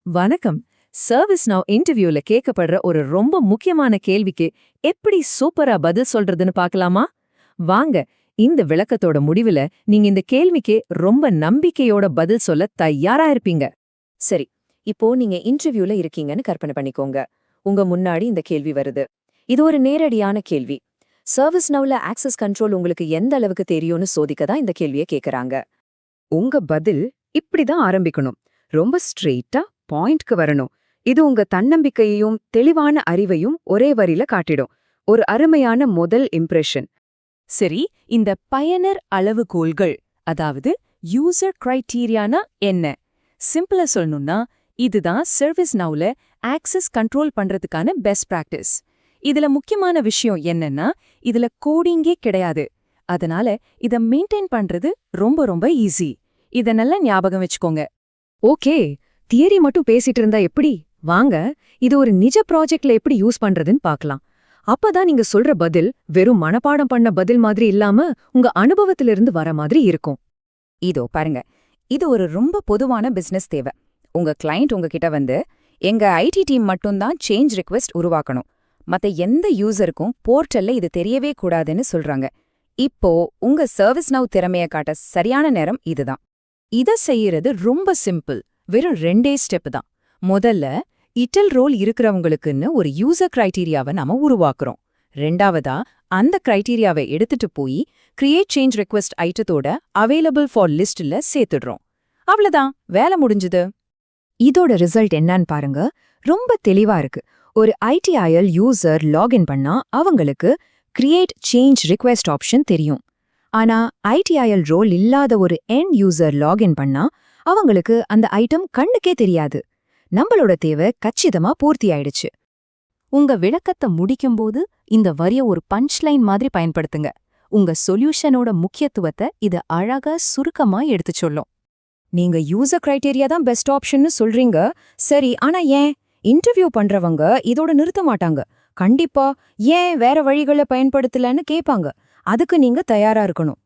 வணக்கம். ServiceNow இன்டர்வியூல கேட்கப்படுற ஒரு ரொம்ப முக்கியமான கேள்விக்கு எப்படி சூப்பரா பதில் சொல்றதுன்னு பார்க்கலாமா? வாங்க, இந்த விளக்கத்தோட முடிவுல நீங்க இந்த கேள்விக்கு ரொம்ப நம்பிக்கையோட பதில் சொல்ல தயாரா இருப்பீங்க. சரி, இப்போ நீங்க இன்டர்வியூல இருக்கீங்கன்னு கற்பனை பண்ணிக்கோங்க. உங்க முன்னாடி இந்த கேள்வி வருது. இது ஒரு நேரடியான கேள்வி. ServiceNowல ஆக்சஸ் கண்ட்ரோல் உங்களுக்கு எந்த அளவுக்கு தெரியும்னு சோதிக்க தான் இந்த கேள்வியை கேக்குறாங்க. உங்க பதில் இப்படிதான் ஆரம்பிக்கணும். ரொம்ப ஸ்ட்ரெயிட்டா பாயிண்ட்க்கு வரணும். இது உங்க தன்னம்பிக்கையையும் தெளிவான அறிவையும் ஒரே வரியில காட்டிடும். ஒரு அருமையான முதல் இம்ப்ரெஷன். சரி, இந்த பயனர் அளவுகோல்கள், அதாவது யூசர் கிரைட்டீரியானா என்ன? சிம்பிளா சொல்லணும்னா, இதுதான் ServiceNowல ஆக்சஸ் கண்ட்ரோல் பண்றதுக்கான பெஸ்ட் பிராக்டிஸ். இதுல முக்கியமான விஷயம் என்னன்னா, இதுல கோடிங்கே கிடையாது. அதனால இத மெயின்டைன் பண்றது ரொம்ப ரொம்ப ஈஸி. இத நல்லா ஞாபகம் வச்சுக்கோங்க. ஓகே, தியரி மட்டும் பேசிட்டு இருந்தா எப்படி? வாங்க, இது ஒரு நிஜ ப்ராஜெக்ட்ல எப்படி யூஸ் பண்றதுன்னு பார்க்கலாம். அப்பதான் நீங்க சொல்ற பதில் வெறும் மனப்பாடம் பண்ண பதில் மாதிரி இல்லாம உங்க அனுபவத்திலிருந்து வர மாதிரி இருக்கும். இதோ பாருங்க, இது ஒரு ரொம்ப பொதுவான பிசினஸ் தேவை. உங்க கிளையண்ட் உங்ககிட்ட வந்து, எங்க ஐடி டீம் மட்டும்தான் சேஞ்ச் ரிக்வெஸ்ட் உருவாக்கணும், மத்த எந்த யூசருக்கும் போர்ட்டல்ல இது தெரியவே கூடாதுன்னு சொல்றாங்க. இப்போ உங்க ServiceNow திறமைய காட்ட சரியான நேரம் இதுதான். இத செய்யறது ரொம்ப சிம்பிள். வெறும் 2 ஸ்டெப் தான். முதல்ல, இட்டல் ரோல் இருக்கிறவங்களுக்குன்னு ஒரு யூசர் கிரைட்டீரியாவை நாம உருவாக்குறோம். ரெண்டாவதா, அந்த கிரைட்டீரியாவை எடுத்துட்டு போய் கிரியேட் சேஞ்ச் ரெக்வெஸ்ட் ஐட்டத்தோட அவைலபிள் ஃபார் லிஸ்ட்ல சேர்த்துடுறோம். அவ்வளவுதான், வேலை முடிஞ்சுது. இதோட ரிசல்ட் என்னன்னு பாருங்க. ரொம்ப தெளிவா இருக்கு. ஒரு ITIL யூசர் லாகின் பண்ணா அவங்களுக்கு கிரியேட் சேஞ்ச் ரிக்வெஸ்ட் ஆப்ஷன் தெரியும். ஆனா ITIL ரோல் இல்லாத ஒரு எண்ட் யூசர் லாகின் பண்ணா அவங்களுக்கு அந்த ஐட்டம் கண்ணுக்கே தெரியாது. நம்மளோட தேவை கச்சிதமா பூர்த்தி ஆயிடுச்சு. உங்க விளக்கத்தை முடிக்கும்போது இந்த வரிய ஒரு பஞ்ச்லைன் மாதிரி பயன்படுத்துங்க. உங்க சொல்யூஷனோட முக்கியத்துவத்தை இது அழகா சுருக்கமா எடுத்துச் சொல்லும். நீங்க யூசர் கிரைட்டீரியா தான் பெஸ்ட் ஆப்ஷன்னு சொல்றீங்க. சரி, ஆனா ஏன்? இன்டர்வியூ பண்றவங்க இதோட நிறுத்த மாட்டாங்க. கண்டிப்பா ஏன் வேற வழிகளை பயன்படுத்தலன்னு கேட்பாங்க. அதுக்கு நீங்க தயாரா இருக்கணும்.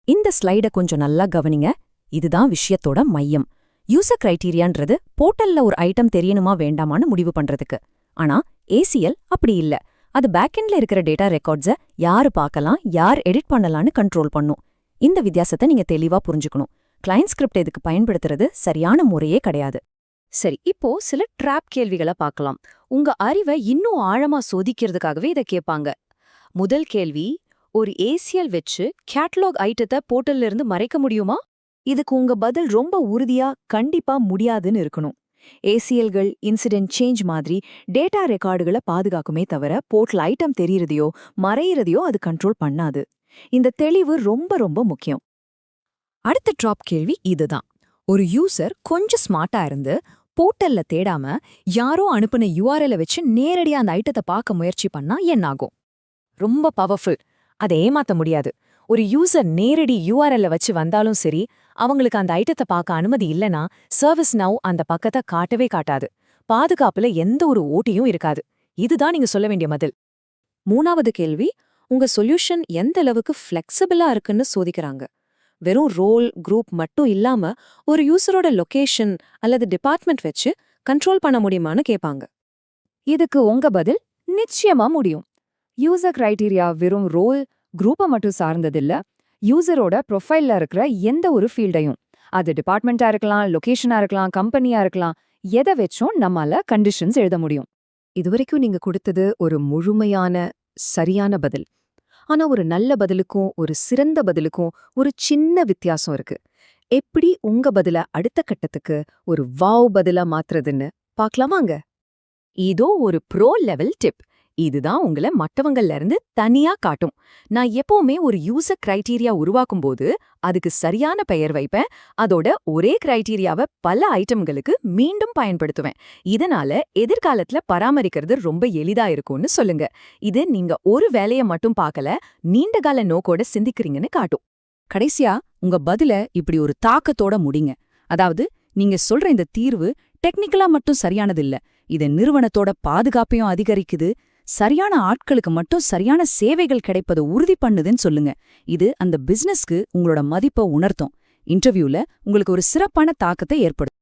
இந்த ஸ்லைட கொஞ்சம் நல்லா கவனிங்க. இதுதான் விஷயத்தோட மையம். யூசர் கிரைட்டீரியான்றது போர்ட்டல்ல ஒரு ஐட்டம் தெரியணுமா வேண்டாமான்னு முடிவு பண்றதுக்கு. ஆனா ACL அப்படி இல்ல. அது பேக்கெண்ட்ல இருக்கிற டேட்டா ரெக்கார்ட்ஸ யாரு பார்க்கலாம், யார் எடிட் பண்ணலான்னு கண்ட்ரோல் பண்ணும். இந்த வித்தியாசத்தை நீங்க தெளிவா புரிஞ்சுக்கணும். கிளையண்ட் ஸ்கிரிப்ட் இதுக்கு பயன்படுத்துறது சரியான முறையே கிடையாது. சரி, இப்போ சில ட்ராப் கேள்விகளை பார்க்கலாம். உங்க அறிவை இன்னும் ஆழமா சோதிக்கிறதுக்காகவே இதை கேட்பாங்க. முதல் கேள்வி, ஒரு ACL வச்சு கேட்டலாக் ஐட்டத்தை போர்ட்டல்ல இருந்து மறைக்க முடியுமா? இதுக்கு உங்க பதில் ரொம்ப உறுதியா கண்டிப்பா முடியாதுன்னு இருக்கணும். ACLகள் இன்சிடென்ட் சேஞ்ச் மாதிரி டேட்டா ரெக்கார்டுகளை பாதுகாக்குமே தவிர போர்ட்டல் ஐட்டம் தெரியறதையோ மறையிறதையோ அது கண்ட்ரோல் பண்ணாது. இந்த தெளிவு ரொம்ப ரொம்ப முக்கியம். அடுத்த ட்ராப் கேள்வி இதுதான். ஒரு யூசர் கொஞ்சம் ஸ்மார்ட்டா இருந்து போர்ட்டல்ல தேடாம யாரோ அனுப்புன URL வச்சு நேரடியா அந்த ஐட்டத்தை பார்க்க முயற்சி பண்ணா என்னாகும்? ரொம்ப பவர்ஃபுல். அதை ஏமாத்த முடியாது. ஒரு யூசர் நேரடி URL வச்சு வந்தாலும் சரி, அவங்களுக்கு அந்த ஐட்டத்தை பார்க்க அனுமதி இல்லனா ServiceNow அந்த பக்கத்தை காட்டவே காட்டாது. பாதுகாப்புல எந்த ஒரு ஓட்டியும் இருக்காது. இதுதான் நீங்க சொல்ல வேண்டிய பதில். மூணாவது கேள்வி, உங்க சொல்யூஷன் எந்த அளவுக்கு ஃப்ளெக்சிபிளா இருக்குன்னு சோதிக்கிறாங்க. வெறும் ரோல் குரூப் மட்டும் இல்லாம ஒரு யூசரோட லொகேஷன் அல்லது டிபார்ட்மெண்ட் வச்சு கண்ட்ரோல் பண்ண முடியுமான்னு கேட்பாங்க. இதுக்கு உங்க பதில் நிச்சயமா முடியும். யூசர் கிரைட்டீரியா வெறும் ரோல் குரூப்பை மட்டும் சார்ந்ததில்ல. யூசரோட ப்ரொஃபைல்ல இருக்கிற எந்த ஒரு ஃபீல்டையும், அது டிபார்ட்மெண்ட்டா இருக்கலாம், லொகேஷனா இருக்கலாம், கம்பெனியா இருக்கலாம், எதை வச்சும் நம்மால கண்டிஷன்ஸ் எழுத முடியும். இதுவரைக்கும் நீங்க கொடுத்தது ஒரு முழுமையான சரியான பதில். ஆனா ஒரு நல்ல பதிலுக்கும் ஒரு சிறந்த பதிலுக்கும் ஒரு சின்ன வித்தியாசம் இருக்கு. எப்படி உங்க பதில அடுத்த கட்டத்துக்கு ஒரு வாவ் பதிலா மாத்துறதுன்னு பார்க்கலாமாங்க? இதோ ஒரு ப்ரோ லெவல் டிப். இதுதான் உங்களை மற்றவங்கள்ல இருந்து தனியா காட்டும். நான் எப்பவுமே ஒரு யூசர் கிரைட்டீரியா உருவாக்கும்போது அதுக்கு சரியான பெயர் வைப்பேன். அதோட ஒரே கிரைட்டீரியாவை பல ஐட்டம்களுக்கு மீண்டும் பயன்படுத்துவேன். இதனால எதிர்காலத்துல பராமரிக்கிறது ரொம்ப எளிதா இருக்கும்னு சொல்லுங்க. இது நீங்க ஒரு வேலையை மட்டும் பார்க்கல, நீண்டகால நோக்கோட சிந்திக்கிறீங்கன்னு காட்டும். கடைசியா உங்க பதில இப்படி ஒரு தாக்கத்தோட முடிங்க. அதாவது, நீங்க சொல்ற இந்த தீர்வு டெக்னிக்கலா மட்டும் சரியானதில்ல, இது நிறுவனத்தோட பாதுகாப்பையும் அதிகரிக்குது, சரியான ஆட்களுக்கு மட்டும் சரியான சேவைகள் கிடைப்பதை உறுதி பண்ணுதுன்னு சொல்லுங்க. இது அந்த பிசினஸ்க்கு உங்களோட மதிப்பை உணர்த்தும். இன்டர்வியூல உங்களுக்கு ஒரு சிறப்பான தாக்கத்தை ஏற்படுத்தும்.